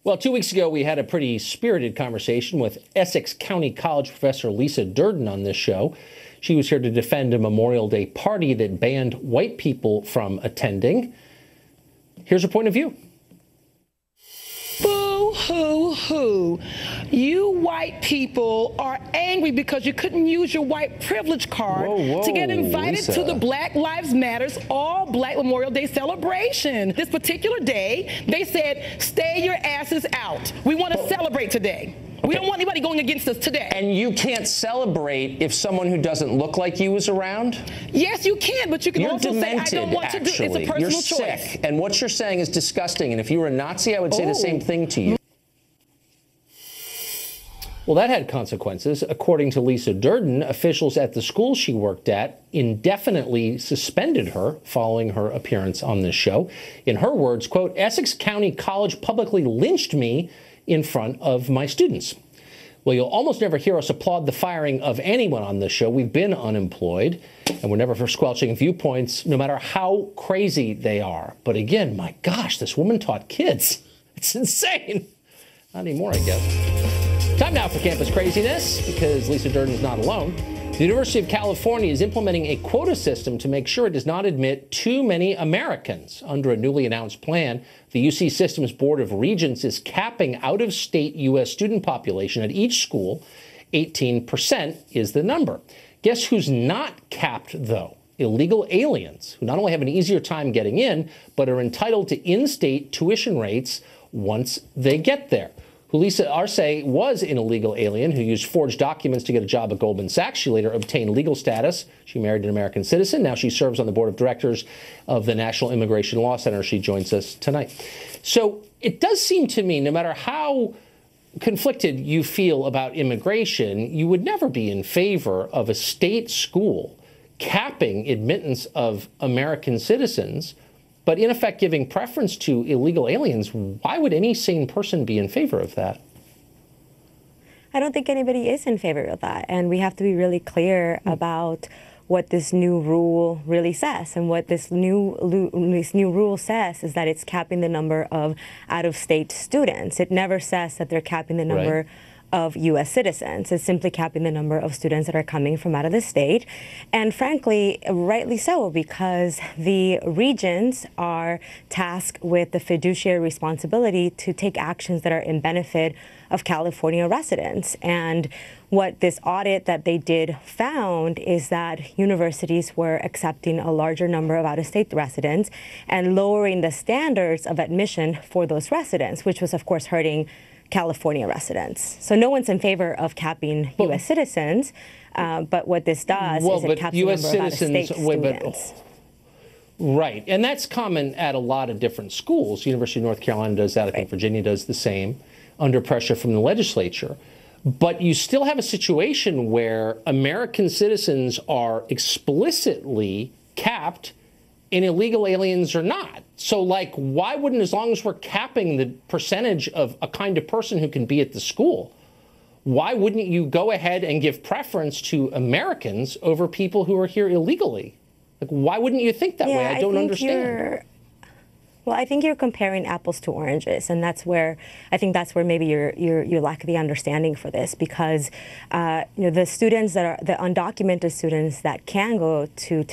Well, 2 weeks ago, we had a pretty spirited conversation with Essex County College professor Lisa Durden on this show. She was here to defend a Memorial Day party that banned white people from attending. Here's her point of view. Boo-hoo-hoo. You white people are angry because you couldn't use your white privilege card to get invited to the Black Lives Matters all Black Memorial Day celebration. This particular day, they said, stay your asses out. We want to celebrate today. We don't want anybody going against us today. And you can't celebrate if someone who doesn't look like you is around? Yes, you can, but you can also demented, say, I don't want to do it. It's a personal You're choice. sick, and what you're saying is disgusting. And if you were a Nazi, I would say the same thing to you. Well, that had consequences. According to Lisa Durden, officials at the school she worked at indefinitely suspended her following her appearance on this show. In her words, quote, Essex County College publicly lynched me in front of my students. Well, you'll almost never hear us applaud the firing of anyone on this show. We've been unemployed, and we're never for squelching viewpoints, no matter how crazy they are. But again, my gosh, this woman taught kids. It's insane. Not anymore, I guess. Time now for campus craziness, because Lisa Durden is not alone. The University of California is implementing a quota system to make sure it does not admit too many Americans. Under a newly announced plan, the UC System's Board of Regents is capping out-of-state U.S. student population at each school. 18% is the number. Guess who's not capped, though? Illegal aliens, who not only have an easier time getting in, but are entitled to in-state tuition rates once they get there. Lisa Arce was an illegal alien who used forged documents to get a job at Goldman Sachs. She later obtained legal status. She married an American citizen. Now she serves on the board of directors of the National Immigration Law Center. She joins us tonight. So it does seem to me, no matter how conflicted you feel about immigration, you would never be in favor of a state school capping admittance of American citizens, but in effect giving preference to illegal aliens. Why would any sane person be in favor of that? I don't think anybody is in favor of that. And we have to be really clear about what this new rule really says. And what this new rule says is that it's capping the number of out-of-state students. It never says that they're capping the number of U.S. citizens. It's simply capping the number of students that are coming from out of the state. And frankly, rightly so, because the regents are tasked with the fiduciary responsibility to take actions that are in benefit of California residents. And what this audit that they did found is that universities were accepting a larger number of out-of-state residents and lowering the standards of admission for those residents, which was, of course, hurting California residents. So no one's in favor of capping U.S. citizens, but what this does is it caps the number of out-of-state students. Right, and that's common at a lot of different schools. University of North Carolina does that. I think Virginia does the same, under pressure from the legislature. But you still have a situation where American citizens are explicitly capped and illegal aliens are not. So, like, why wouldn't, as long as we're capping the percentage of a kind of person who can be at the school, why wouldn't you go ahead and give preference to Americans over people who are here illegally? Like, why wouldn't you think that way? I don't understand. Well, I think you're comparing apples to oranges, and that's where I think that's where maybe you lack the understanding for this, because the students that are the undocumented students that can go to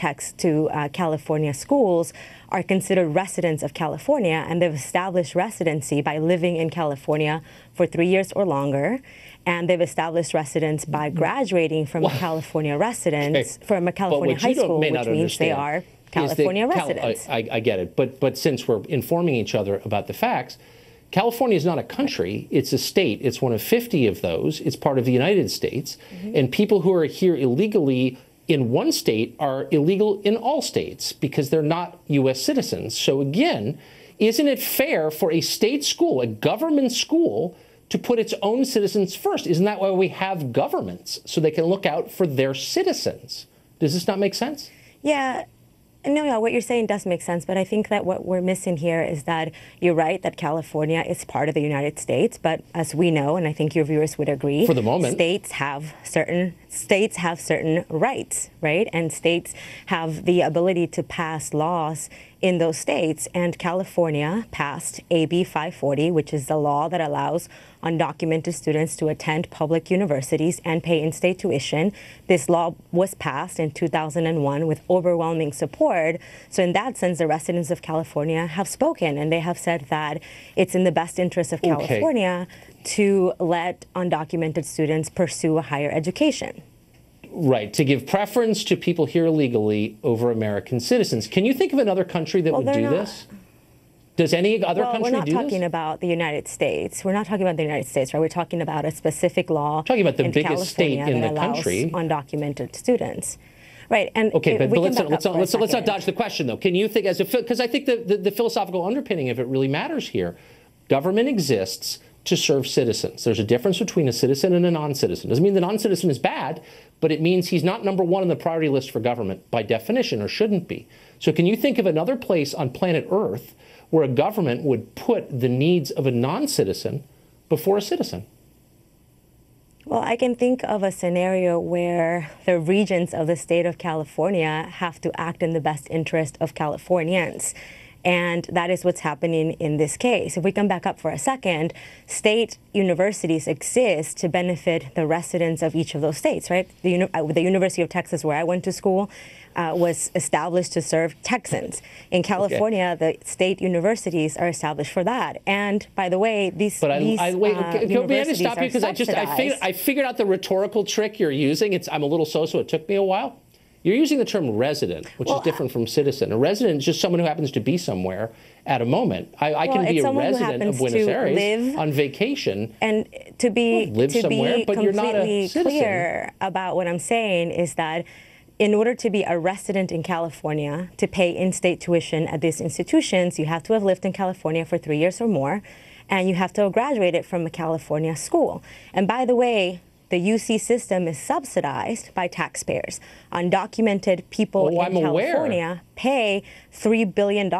California schools are considered residents of California, and they've established residency by living in California for 3 years or longer. And they've established residence by graduating from a California residence, from a California high school, which means they are California residents. I get it. But since we're informing each other about the facts, California is not a country. It's a state. It's one of 50 of those. It's part of the United States. And people who are here illegally in one state are illegal in all states because they're not U.S. citizens. So again, isn't it fair for a state school, a government school, to put its own citizens first? Isn't that why we have governments? So they can look out for their citizens. Does this not make sense? Yeah. No, what you're saying does make sense, but I think that what we're missing here is that you're right that California is part of the United States, but as we know, and I think your viewers would agree, for the moment, states have certain rights, right? And states have the ability to pass laws in those states. And California passed AB 540, which is the law that allows undocumented students to attend public universities and pay in-state tuition. This law was passed in 2001 with overwhelming support. So in that sense, the residents of California have spoken, and they have said that it's in the best interest of California to let undocumented students pursue a higher education. Right, to give preference to people here illegally over American citizens. Can you think of another country that would do this? Does any other country do this? We're not talking about the United States. We're not talking about the United States, right? We're talking about a specific law. Talking about the biggest state in the country. Undocumented students. Right, and okay, but let's not dodge the question, though. Can you think, because I think the philosophical underpinning of it really matters here. Government exists to serve citizens. There's a difference between a citizen and a non-citizen. Doesn't mean the non-citizen is bad, but it means he's not number one on the priority list for government by definition, or shouldn't be. So can you think of another place on planet Earth where a government would put the needs of a non-citizen before a citizen? Well, I can think of a scenario where the regents of the state of California have to act in the best interest of Californians. And that is what's happening in this case. If we come back up for a second, state universities exist to benefit the residents of each of those states, right? The University of Texas, where I went to school, was established to serve Texans. In California, the state universities are established for that. And by the way, these may I stop you, because I figured out the rhetorical trick you're using. I'm a little so it took me a while. You're using the term resident, which is different from citizen. A resident is just someone who happens to be somewhere at a moment. I can be a resident of Buenos Aires on vacation. And to be completely clear about what I'm saying is that in order to be a resident in California, to pay in-state tuition at these institutions, you have to have lived in California for 3 years or more, and you have to have graduated from a California school. And by the way, the UC system is subsidized by taxpayers. Undocumented people in California pay $3 billion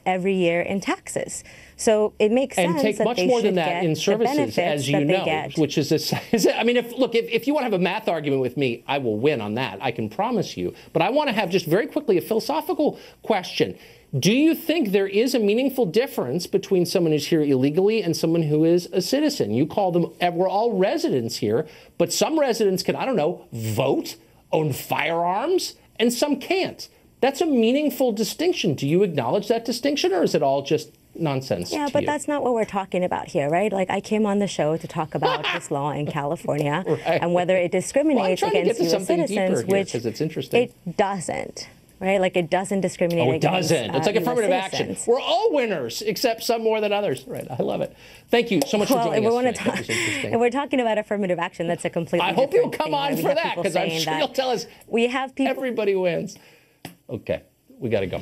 every year in taxes. So it makes sense and take that much they more should than that get in services, as you know, which is I mean, if you want to have a math argument with me, I will win on that. I can promise you. But I want to have just very quickly a philosophical question. Do you think there is a meaningful difference between someone who's here illegally and someone who is a citizen? You call them, we're all residents here, but some residents can, I don't know, vote, own firearms, and some can't. That's a meaningful distinction. Do you acknowledge that distinction, or is it all just nonsense? Yeah, but that's not what we're talking about here, right? Like, I came on the show to talk about this law in California and whether it discriminates against U.S. citizens, which it's interesting. It doesn't. Right? Like, it doesn't discriminate against It's like affirmative action. We're all winners, except some more than others. Right. I love it. Thank you so much for joining us tonight. That was interesting. And we're talking about affirmative action. That's a completely I hope you'll come on for that, because I'm sure you'll tell us we have people. Everybody wins. Okay. We got to go.